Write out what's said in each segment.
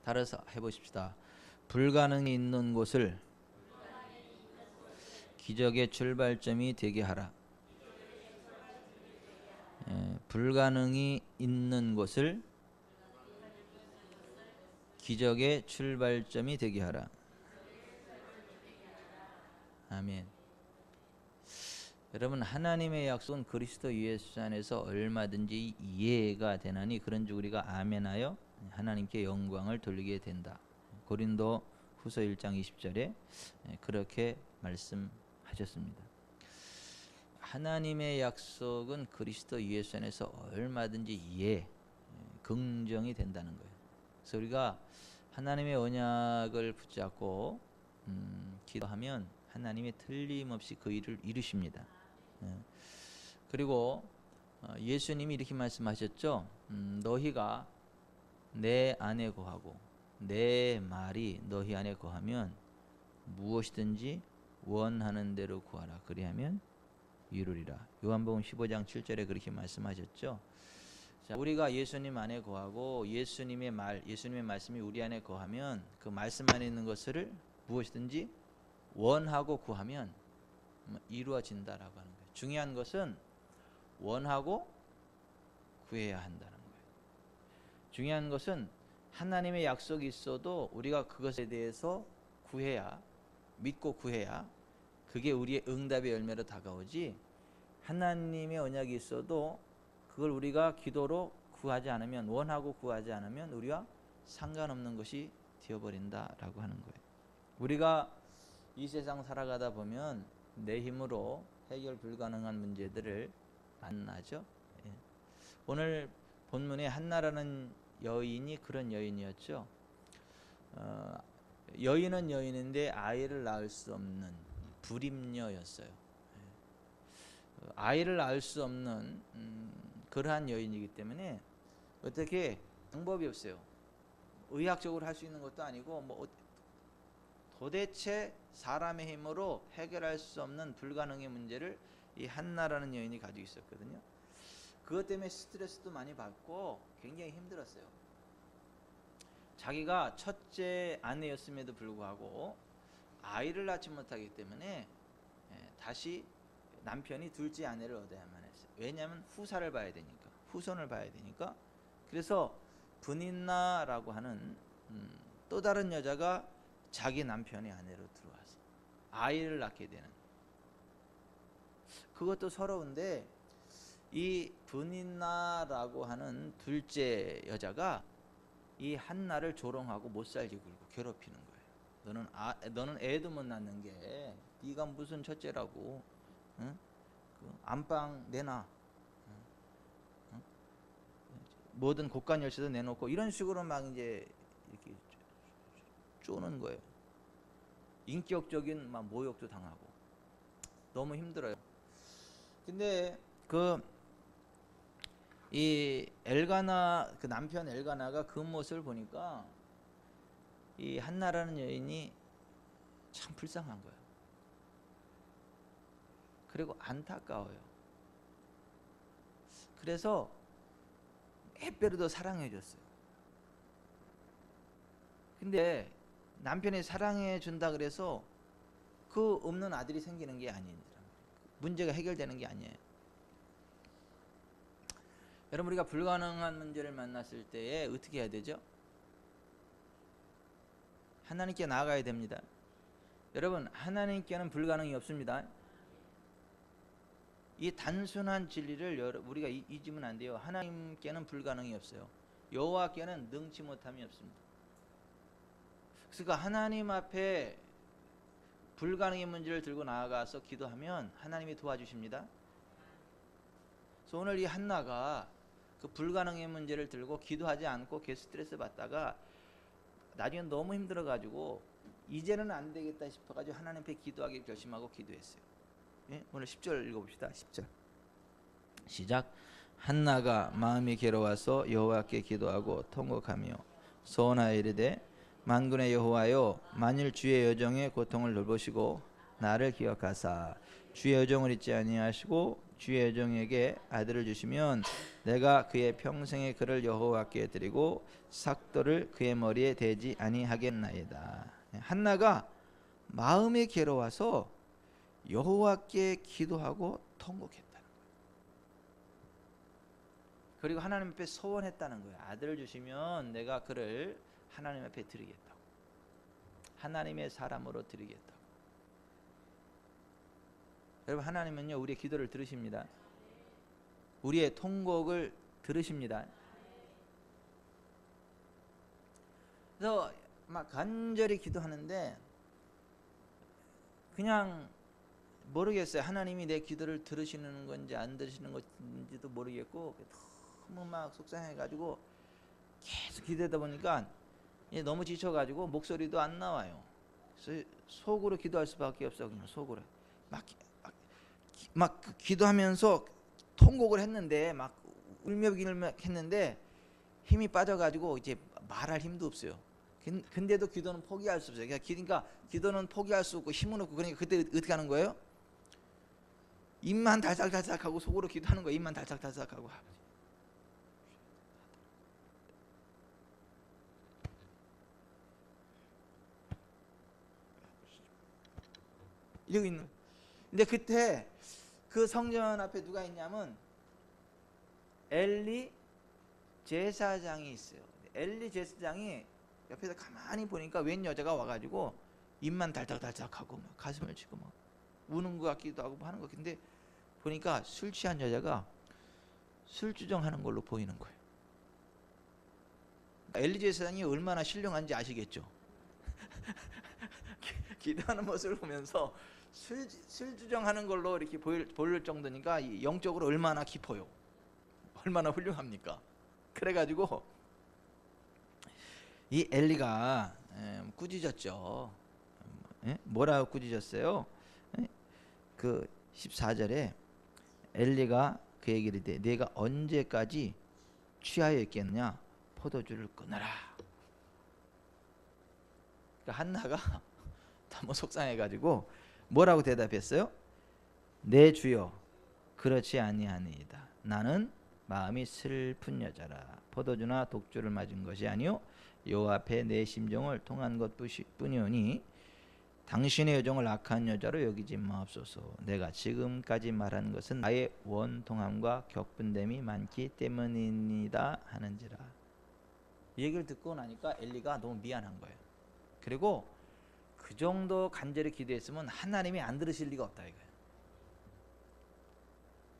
따라서 해보십시다. 불가능이 있는 곳을 기적의 출발점이 되게 하라. 불가능이 있는 곳을 기적의 출발점이 되게 하라. 아멘. 여러분, 하나님의 약속은 그리스도 예수 안에서 얼마든지 이해가 되나니 그런즉 우리가 아멘하여 하나님께 영광을 돌리게 된다. 고린도 후서 1장 20절에 그렇게 말씀하셨습니다. 하나님의 약속은 그리스도 예수 안에서 얼마든지 이해, 긍정이 된다는 거예요. 그래서 우리가 하나님의 언약을 붙잡고 기도하면 하나님이 틀림없이 그 일을 이루십니다. 그리고 예수님이 이렇게 말씀하셨죠. 너희가 내 안에 거하고 내 말이 너희 안에 거하면 무엇이든지 원하는 대로 구하라. 그리하면 이루리라. 요한복음 15장 7절에 그렇게 말씀하셨죠. 자, 우리가 예수님 안에 거하고 예수님의 말씀이 우리 안에 거하면 그 말씀 안에 있는 것을 무엇이든지 원하고 구하면 이루어진다라고 하는 거예요. 중요한 것은 원하고 구해야 한다는 거예요. 중요한 것은 하나님의 약속이 있어도 우리가 그것에 대해서 구해야, 믿고 구해야 그게 우리의 응답의 열매로 다가오지, 하나님의 언약이 있어도 그걸 우리가 기도로 구하지 않으면, 원하고 구하지 않으면 우리와 상관없는 것이 되어버린다라고 하는 거예요. 우리가 이 세상 살아가다 보면 내 힘으로 해결 불가능한 문제들을 만나죠. 오늘 본문에 한나라는 여인이 그런 여인이었죠. 여인은 여인인데 아이를 낳을 수 없는 불임녀였어요. 아이를 낳을 수 없는 그러한 여인이기 때문에 어떻게 방법이 없어요. 의학적으로 할 수 있는 것도 아니고 도대체 사람의 힘으로 해결할 수 없는 불가능의 문제를 이 한나라는 여인이 가지고 있었거든요. 그것 때문에 스트레스도 많이 받고 굉장히 힘들었어요. 자기가 첫째 아내였음에도 불구하고 아이를 낳지 못하기 때문에 다시 남편이 둘째 아내를 얻어야만 했어요. 왜냐하면 후사를 봐야 되니까, 후손을 봐야 되니까. 그래서 분인나라고 하는 또 다른 여자가 자기 남편의 아내로 들어와서 아이를 낳게 되는, 그것도 서러운데 이 분인나라고 하는 둘째 여자가 이 한나를 조롱하고 못살게 굴고 괴롭히는 거예요. 너는 애도 못 낳는 게 네가 무슨 첫째라고, 응? 그 안방 내놔, 응? 뭐든 곡간 열쇠도 내놓고 이런 식으로 막 이제 이렇게 쪼는 거예요. 인격적인 막 모욕도 당하고 너무 힘들어요. 근데 이 엘가나, 그 남편 엘가나가 그 모습을 보니까 이 한나라는 여인이 참 불쌍한 거예요. 그리고 안타까워요. 그래서 몇 배로 더 사랑해 줬어요. 근데 남편이 사랑해 준다 그래서 그 없는 아들이 생기는 게 아닙니다. 문제가 해결되는 게 아니에요. 여러분, 우리가 불가능한 문제를 만났을 때에 어떻게 해야 되죠? 하나님께 나아가야 됩니다. 여러분, 하나님께는 불가능이 없습니다. 이 단순한 진리를 우리가 잊으면 안 돼요. 하나님께는 불가능이 없어요. 여호와께는 능치 못함이 없습니다. 그러니까 하나님 앞에 불가능의 문제를 들고 나아가서 기도하면 하나님이 도와주십니다. 그래서 오늘 이 한나가 그 불가능의 문제를 들고 기도하지 않고 계속 스트레스 받다가 나중에 너무 힘들어가지고 이제는 안 되겠다 싶어가지고 하나님 앞에 기도하기 결심하고 기도했어요. 예? 오늘 10절 읽어봅시다. 10절 시작. 한나가 마음이 괴로워서 여호와께 기도하고 통곡하며 소원하여 이르되 만군의 여호와여, 만일 주의 여종의 고통을 돌보시고 나를 기억하사 주의 여종을 잊지 아니하시고 주의 종에게 아들을 주시면 내가 그의 평생의 그를 여호와께 드리고 삭도를 그의 머리에 대지 아니하겠나이다. 한나가 마음이 괴로워서 여호와께 기도하고 통곡했다는 거예요. 그리고 하나님 앞에 소원했다는 거예요. 아들을 주시면 내가 그를 하나님 앞에 드리겠다고. 하나님의 사람으로 드리겠다고. 여러분, 하나님은요 우리의 기도를 들으십니다. 우리의 통곡을 들으십니다. 그래서 막 간절히 기도하는데 그냥 모르겠어요. 하나님이 내 기도를 들으시는 건지 안 들으시는 건지도 모르겠고 너무 막 속상해가지고 계속 기도하다 보니까 너무 지쳐가지고 목소리도 안 나와요. 그래서 속으로 기도할 수밖에 없어. 그냥 속으로 막 기도하면서 통곡을 했는데 막 울며 했는데 힘이 빠져가지고 이제 말할 힘도 없어요. 근데도 기도는 포기할 수 없어요. 그러니까 기도는 포기할 수 없고 힘은 없고, 그러니까 그때 어떻게 하는 거예요? 입만 달싹달싹하고 속으로 기도하는 거예요. 입만 달싹달싹하고. 이러고 있는. 근데 그때 그 성전 앞에 누가 있냐면 엘리 제사장이 있어요. 엘리 제사장이 옆에서 가만히 보니까 웬 여자가 와가지고 입만 달짝달짝하고 막 가슴을 치고 막 우는 것 같기도 하고 하는 것 같은데 보니까 술 취한 여자가 술주정하는 걸로 보이는 거예요. 엘리 제사장이 얼마나 신령한지 아시겠죠? 기도하는 모습을 보면서 술주정하는 걸로 이렇게 보일 정도니까 영적으로 얼마나 깊어요. 얼마나 훌륭합니까? 그래가지고 이 엘리가 꾸짖었죠. 뭐라고 꾸짖었어요? 그 14절에 엘리가 그에게 이르되 네가 언제까지 취하여 있겠느냐? 포도주를 끊어라. 그러니까 한나가 너무 속상해가지고 뭐라고 대답했어요? 내 주여 그렇지 아니하니이다. 나는 마음이 슬픈 여자라. 포도주나 독주를 맞은 것이 아니요 여호와 앞에 내 심정을 통한 것뿐이오니 당신의 여종을 악한 여자로 여기지 마옵소서. 내가 지금까지 말한 것은 나의 원통함과 격분됨이 많기 때문이다 하는지라. 이 얘기를 듣고 나니까 엘리가 너무 미안한 거예요. 그리고 그 정도 간절히 기도했으면 하나님이 안 들으실 리가 없다 이거예요.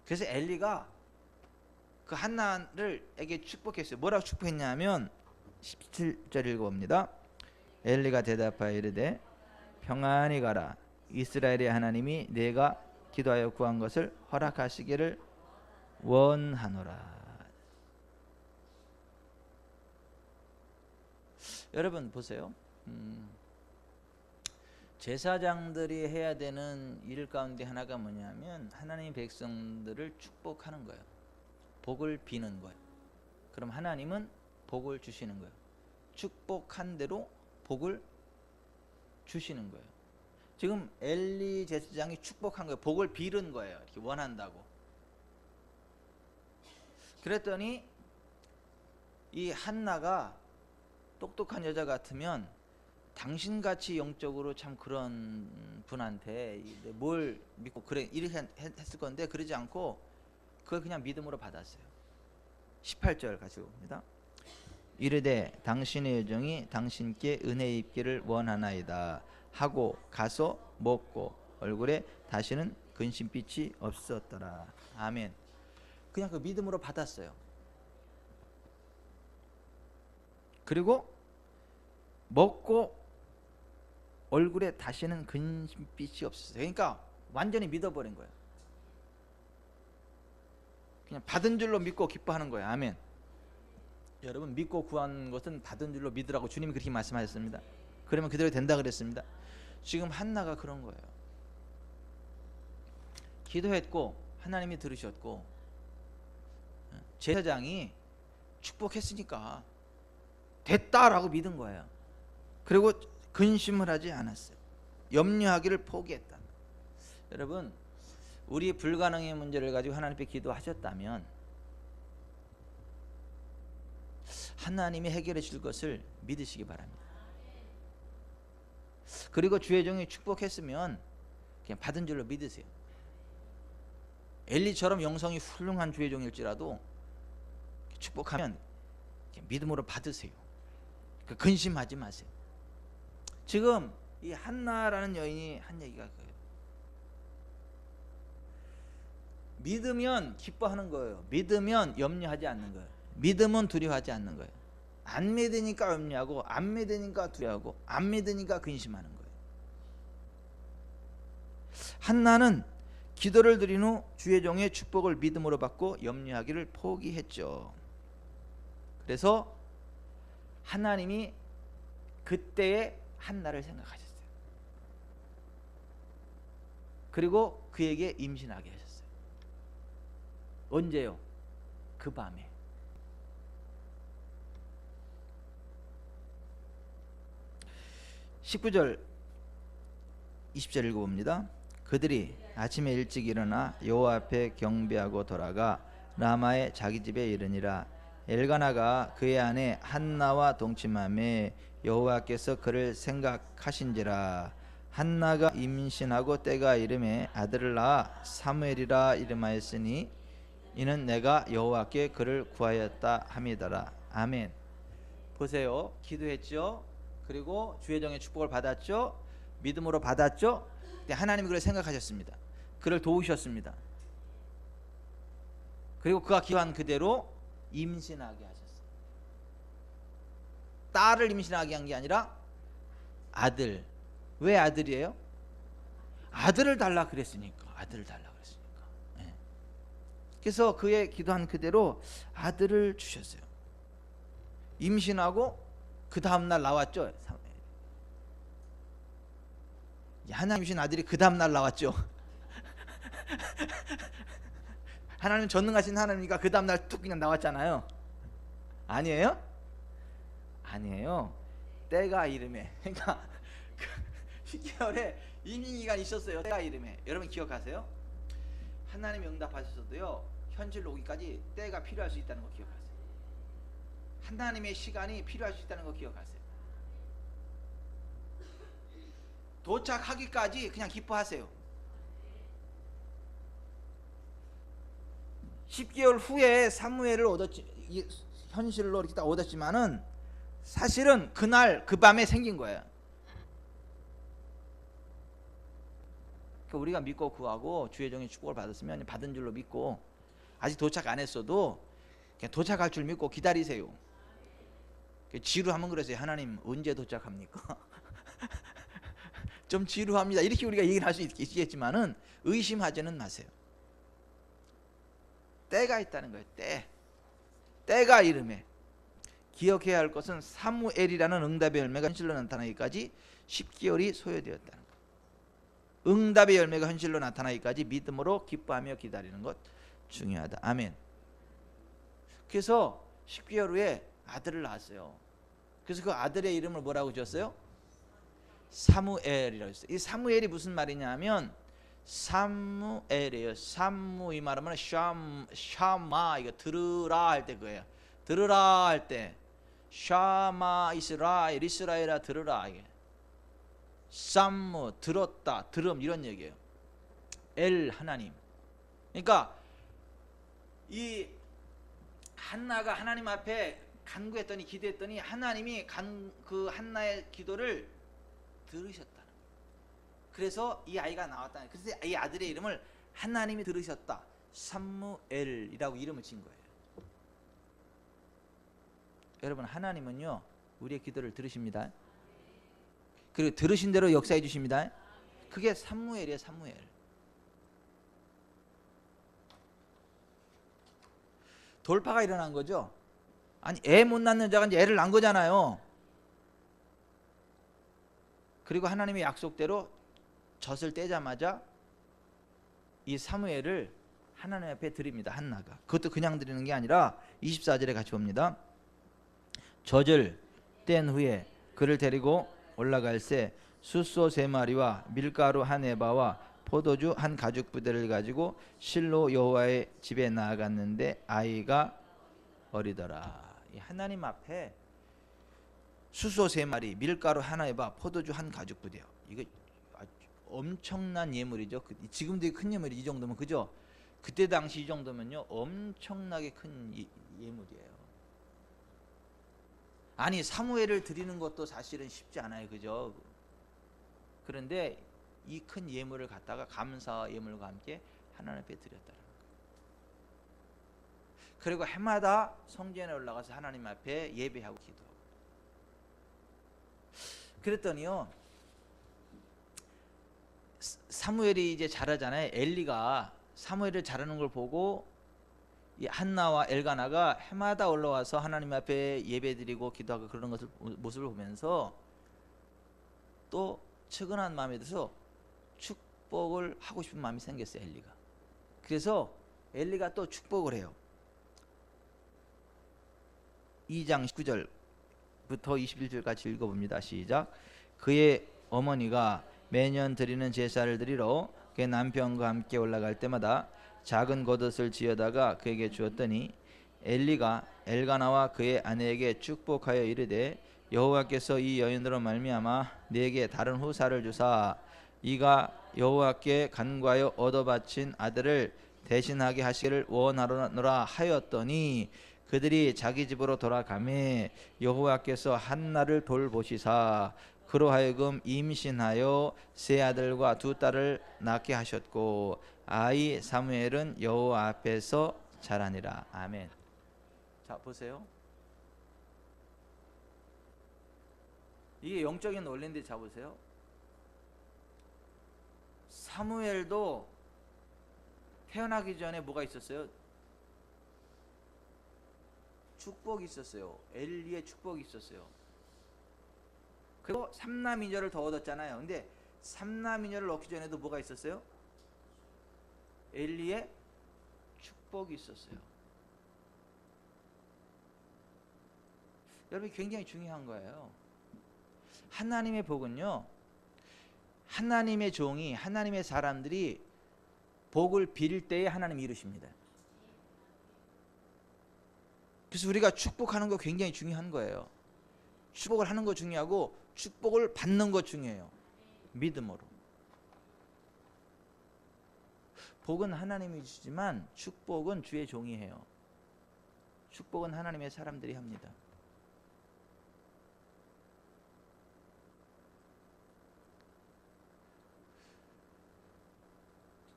그래서 엘리가 그 한나를에게 축복했어요. 뭐라고 축복했냐면 17절 읽어봅니다. 엘리가 대답하여 이르되 평안히 가라. 이스라엘의 하나님이 내가 기도하여 구한 것을 허락하시기를 원하노라. 여러분 보세요. 제사장들이 해야 되는 일 가운데 하나가 뭐냐면 하나님 백성들을 축복하는 거예요. 복을 비는 거예요. 그럼 하나님은 복을 주시는 거예요. 축복한 대로 복을 주시는 거예요. 지금 엘리 제사장이 축복한 거예요. 복을 빌은 거예요. 이렇게 원한다고. 그랬더니 이 한나가 똑똑한 여자 같으면 당신같이 영적으로 참 그런 분한테 뭘 믿고 그래 이렇게 했을 건데 그러지 않고 그걸 그냥 믿음으로 받았어요. 18절 같이 봅니다. 이르되 당신의 여종이 당신께 은혜 입기를 원하나이다 하고 가서 먹고 얼굴에 다시는 근심빛이 없었더라. 아멘. 그냥 그 믿음으로 받았어요. 그리고 먹고 얼굴에 다시는 근심빛이 없었어요. 그러니까 완전히 믿어버린 거예요. 그냥 받은 줄로 믿고 기뻐하는 거예요. 아멘. 여러분 믿고 구한 것은 받은 줄로 믿으라고 주님이 그렇게 말씀하셨습니다. 그러면 그대로 된다 그랬습니다. 지금 한나가 그런 거예요. 기도했고 하나님이 들으셨고 제사장이 축복했으니까 됐다라고 믿은 거예요. 그리고 근심을 하지 않았어요. 염려하기를 포기했다. 여러분 우리 불가능의 문제를 가지고 하나님께 기도하셨다면 하나님이 해결해 줄 것을 믿으시기 바랍니다. 그리고 주의 종이 축복했으면 그냥 받은 줄로 믿으세요. 엘리처럼 영성이 훌륭한 주의 종일지라도 축복하면 믿음으로 받으세요. 근심하지 마세요. 지금 이 한나라는 여인이 한 얘기가 그거예요. 믿으면 기뻐하는 거예요. 믿으면 염려하지 않는 거예요. 믿으면 두려워하지 않는 거예요. 안 믿으니까 염려하고, 안 믿으니까 두려워하고, 안 믿으니까 근심하는 거예요. 한나는 기도를 드린 후 주의 종의 축복을 믿음으로 받고 염려하기를 포기했죠. 그래서 하나님이 그때의 한나를 생각하셨어요. 그리고 그에게 임신하게 하셨어요. 언제요? 그 밤에. (19절) (20절) 읽어봅니다. 그들이 아침에 일찍 일어나 여호와 앞에 경배하고 돌아가 라마의 자기 집에 이르니라. 엘가나가 그의 아내 한나와 동침하매 여호와께서 그를 생각하신지라. 한나가 임신하고 때가 이름에 아들을 낳아 사무엘이라 이름하였으니 이는 내가 여호와께 그를 구하였다 함이더라. 아멘. 보세요. 기도했죠. 그리고 주의 종의 축복을 받았죠. 믿음으로 받았죠. 근데 하나님이 그를 생각하셨습니다. 그를 도우셨습니다. 그리고 그가 기도한 그대로 임신하게 하셨어요. 딸을 임신하게 한 게 아니라 아들. 왜 아들이에요? 아들을 달라 그랬으니까. 아들을 달라 그랬으니까. 네. 그래서 그의 기도한 그대로 아들을 주셨어요. 임신하고 그 다음날 나왔죠. 하나님 주신 아들이 그 다음날 나왔죠. 하나님 전능하신 하나님이니까 그 다음날 뚝 그냥 나왔잖아요. 아니에요? 아니에요. 때가 이름에. 그러니까 10개월에 임신기간이 있었어요. 때가 이름에. 여러분 기억하세요? 하나님이 응답하셨어도요, 현실로 오기까지 때가 필요할 수 있다는 거 기억하세요. 하나님의 시간이 필요할 수 있다는 거 기억하세요. 도착하기까지 그냥 기뻐하세요. 10개월 후에 사무엘을 얻었지, 현실로 이렇게 딱 얻었지만은 사실은 그날 그 밤에 생긴 거예요. 그러니까 우리가 믿고 구하고 주의 종의 축복을 받았으면 받은 줄로 믿고, 아직 도착 안 했어도 그냥 도착할 줄 믿고 기다리세요. 지루하면 그러세요. 하나님 언제 도착합니까? 좀 지루합니다. 이렇게 우리가 얘기를 할 수 있겠지만은 의심하지는 마세요. 때가 있다는 거예요. 때가 이름에. 기억해야 할 것은 사무엘이라는 응답의 열매가 현실로 나타나기까지 10개월이 소요되었다는 것. 응답의 열매가 현실로 나타나기까지 믿음으로 기뻐하며 기다리는 것 중요하다. 아멘. 그래서 10개월 후에 아들을 낳았어요. 그래서 그 아들의 이름을 뭐라고 지었어요? 사무엘이라고 했어요. 이 사무엘이 무슨 말이냐면 사무엘이에요. 사무, 이 말하면 샤마, 이거 들으라 할 때 그거예요. 들으라 할 때 샤마 이스라엘, 이스라엘아 들으라. 이게 사무, 들었다, 들음, 이런 얘기예요. 엘, 하나님. 그러니까 이 한나가 하나님 앞에 간구했더니, 기도했더니 하나님이 그 한나의 기도를 들으셨다는 거예요. 그래서 이 아이가 나왔다는 거예요. 그래서 이 아들의 이름을 하나님이 들으셨다, 사무엘이라고 이름을 지은 거예요. 여러분, 하나님은요 우리의 기도를 들으십니다. 그리고 들으신 대로 역사해 주십니다. 그게 사무엘이에요. 사무엘. 돌파가 일어난 거죠. 아니, 애 못 낳는 자가 이제 애를 낳은 거잖아요. 그리고 하나님의 약속대로 젖을 떼자마자 이 사무엘을 하나님 앞에 드립니다. 한나가. 그것도 그냥 드리는 게 아니라 24절에 같이 봅니다. 젖을 뗀 후에 그를 데리고 올라갈새 숫소 3마리와 밀가루 1 에바와 포도주 한 가죽 부대를 가지고 실로 여호와의 집에 나아갔는데 아이가 어리더라. 하나님 앞에 수소 3마리, 밀가루 하나에 봐, 포도주 한 가죽 부대요. 이거 엄청난 예물이죠. 지금도 큰 예물이 이 정도면, 그죠? 그때 당시 이 정도면요 엄청나게 큰 예물이에요. 아니 사무엘을 드리는 것도 사실은 쉽지 않아요, 그죠? 그런데 이 큰 예물을 갖다가 감사 예물과 함께 하나님 앞에 드렸다는 거예요. 그리고 해마다 성전에 올라가서 하나님 앞에 예배하고 기도하고. 그랬더니요 사무엘이 이제 자라잖아요. 엘리가 사무엘을 자라는 걸 보고 이 한나와 엘가나가 해마다 올라와서 하나님 앞에 예배드리고 기도하고 그러는 것을 모습을 보면서 또 측은한 마음이 들어서 축복을 하고 싶은 마음이 생겼어요, 엘리가. 그래서 엘리가 또 축복을 해요. 2장 19절부터 21절까지 읽어봅니다. 시작. 그의 어머니가 매년 드리는 제사를 드리러 그의 남편과 함께 올라갈 때마다 작은 겉옷을 지어다가 그에게 주었더니 엘리가 엘가나와 그의 아내에게 축복하여 이르되 여호와께서 이 여인으로 말미암아 네게 다른 후사를 주사 이가 여호와께 간과하여 얻어 바친 아들을 대신하게 하시기를 원하노라 하였더니 그들이 자기 집으로 돌아가매 여호와께서 한나를 돌보시사 그로 하여금 임신하여 3아들과 2딸을 낳게 하셨고 아이 사무엘은 여호와 앞에서 자라니라. 아멘. 자 보세요. 이게 영적인 원리인데, 자 보세요. 사무엘도 태어나기 전에 뭐가 있었어요? 축복이 있었어요. 엘리의 축복이 있었어요. 그리고 삼남이녀를 더 얻었잖아요. 근데 삼남이녀를 얻기 전에도 뭐가 있었어요? 엘리의 축복이 있었어요. 여러분 굉장히 중요한 거예요. 하나님의 복은요, 하나님의 종이, 하나님의 사람들이 복을 빌 때에 하나님이 이루십니다. 그래서 우리가 축복하는 거 굉장히 중요한 거예요. 축복을 하는 거 중요하고 축복을 받는 거 중요해요. 믿음으로. 복은 하나님이 주시지만 축복은 주의 종이 해요. 축복은 하나님의 사람들이 합니다.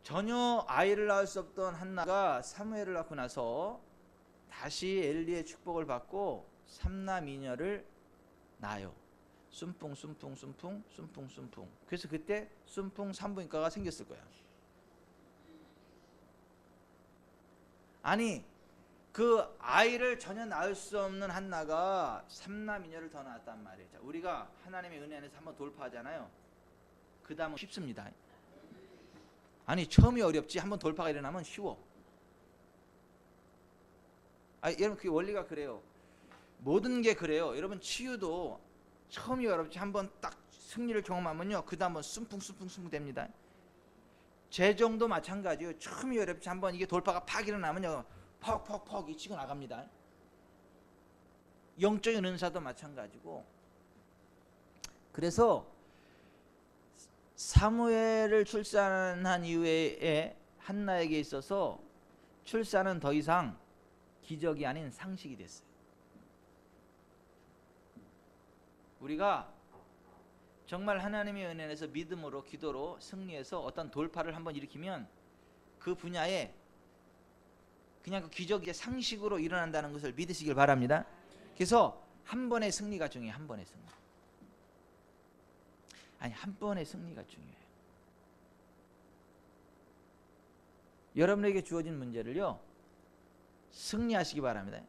전혀 아이를 낳을 수 없던 한나가 사무엘을 낳고 나서 다시 엘리의 축복을 받고 삼남이녀를 낳아요. 순풍. 그래서 그때 순풍 산부인과가 생겼을 거야. 아니 그 아이를 전혀 낳을 수 없는 한나가 삼남이녀를 더 낳았단 말이에요. 자, 우리가 하나님의 은혜 안에서 한번 돌파하잖아요. 그 다음은 쉽습니다. 아니 처음이 어렵지 한번 돌파가 일어나면 쉬워. 여러분 그 원리가 그래요. 모든 게 그래요. 여러분 치유도 처음이 어렵지 한번 딱 승리를 경험하면요 그 다음은 순풍 됩니다. 재정도 마찬가지예요. 처음이 어렵지 한번 이게 돌파가 팍 일어나면요 퍽 치고 나갑니다. 영적인 은사도 마찬가지고. 그래서 사무엘을 출산한 이후에 한나에게 있어서 출산은 더 이상 기적이 아닌 상식이 됐어요. 우리가 정말 하나님의 은혜 안에서 믿음으로 기도로 승리해서 어떤 돌파를 한번 일으키면 그 분야에 그냥 그 기적이 상식으로 일어난다는 것을 믿으시길 바랍니다. 그래서 한 번의 승리가 중요해요. 한 번의 승리. 한 번의 승리가 중요해요. 여러분에게 주어진 문제를요 승리하시기 바랍니다.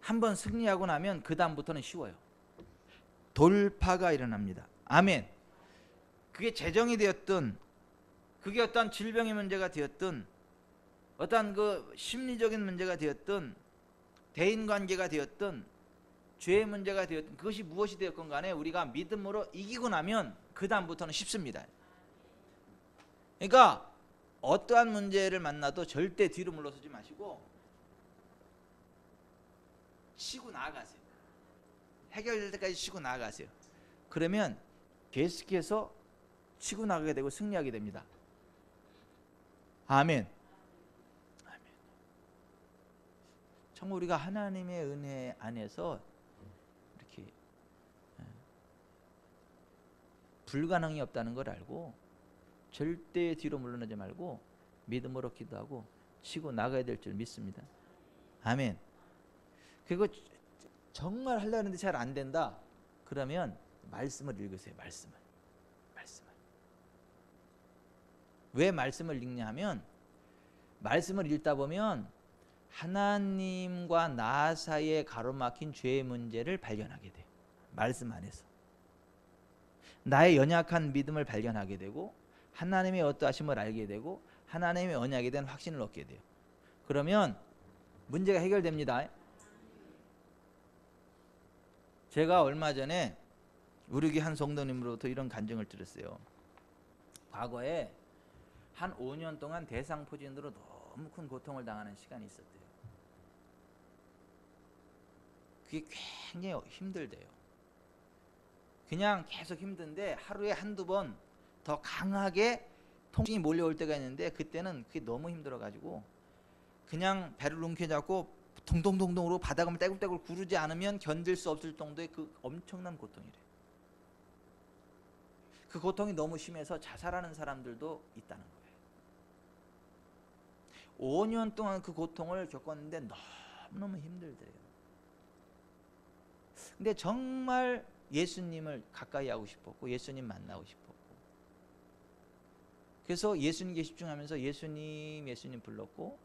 한 번 승리하고 나면 그 다음부터는 쉬워요. 돌파가 일어납니다. 아멘. 그게 재정이 되었든 그게 어떤 질병의 문제가 되었든 어떤 그 심리적인 문제가 되었든 대인관계가 되었든 죄의 문제가 되었든 그것이 무엇이 되었건 간에 우리가 믿음으로 이기고 나면 그 다음부터는 쉽습니다. 그러니까 어떠한 문제를 만나도 절대 뒤로 물러서지 마시고 치고 나아가세요. 해결될 때까지 치고 나아가세요. 그러면 계속해서 치고 나가게 되고 승리하게 됩니다. 아멘. 아멘. 정말 우리가 하나님의 은혜 안에서 이렇게 불가능이 없다는 걸 알고 절대 뒤로 물러나지 말고 믿음으로 기도하고 치고 나가야 될 줄 믿습니다. 아멘. 그리고 정말 하려고 하는데 잘 안 된다. 그러면 말씀을 읽으세요. 말씀을. 왜 말씀을 읽냐 하면 말씀을 읽다 보면 하나님과 나 사이에 가로막힌 죄의 문제를 발견하게 돼요. 말씀 안에서. 나의 연약한 믿음을 발견하게 되고 하나님의 어떠하심을 알게 되고 하나님의 언약에 대한 확신을 얻게 돼요. 그러면 문제가 해결됩니다. 제가 얼마 전에 우리 교회 한 성도님으로부터 이런 간증을 들었어요. 과거에 한 5년 동안 대상포진으로 너무 큰 고통을 당하는 시간이 있었대요. 그게 굉장히 힘들대요. 그냥 계속 힘든데 하루에 한두 번 더 강하게 통증이 몰려올 때가 있는데 그때는 그게 너무 힘들어가지고 그냥 배를 움켜잡고 동동동동으로 바닥을 떼굴떼굴 구르지 않으면 견딜 수 없을 정도의 그 엄청난 고통이래요. 그 고통이 너무 심해서 자살하는 사람들도 있다는 거예요. 5년 동안 그 고통을 겪었는데 너무너무 힘들대요. 근데 정말 예수님을 가까이 하고 싶었고 예수님 만나고 싶었고 그래서 예수님께 집중하면서 예수님 불렀고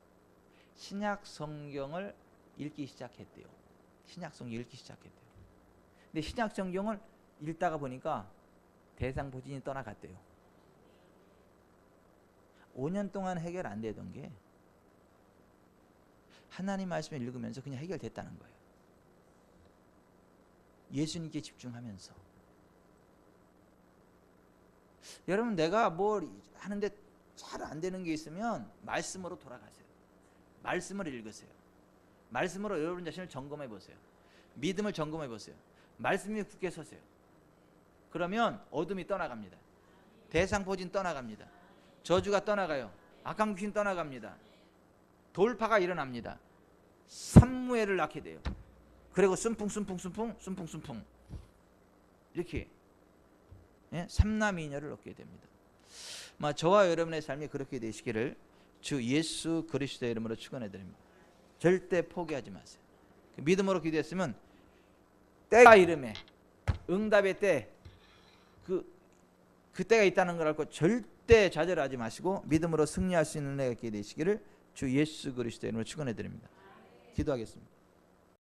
신약 성경을 읽기 시작했대요. 신약 성경 읽기 시작했대요. 근데 신약 성경을 읽다가 보니까 대상포진이 떠나갔대요. 5년 동안 해결 안 되던 게 하나님 말씀을 읽으면서 그냥 해결됐다는 거예요. 예수님께 집중하면서. 여러분 내가 뭘 하는데 잘 안 되는 게 있으면 말씀으로 돌아가세요. 말씀을 읽으세요. 말씀으로 여러분 자신을 점검해 보세요. 믿음을 점검해 보세요. 말씀이 굳게 서세요. 그러면 어둠이 떠나갑니다. 대상포진 떠나갑니다. 저주가 떠나가요. 악한 귀신 떠나갑니다. 돌파가 일어납니다. 산무회를 낳게 돼요. 그리고 순풍 이렇게 삼남이녀를 얻게 됩니다. 저와 여러분의 삶이 그렇게 되시기를 주 예수 그리스도의 이름으로 축원해 드립니다. 절대 포기하지 마세요. 믿음으로 기도했으면 때가 이름에 응답의 때 그 때가 있다는 걸 알고 절대 좌절하지 마시고 믿음으로 승리할 수 있는 은혜가 있게 되시기를 주 예수 그리스도의 이름으로 축원해 드립니다. 기도하겠습니다.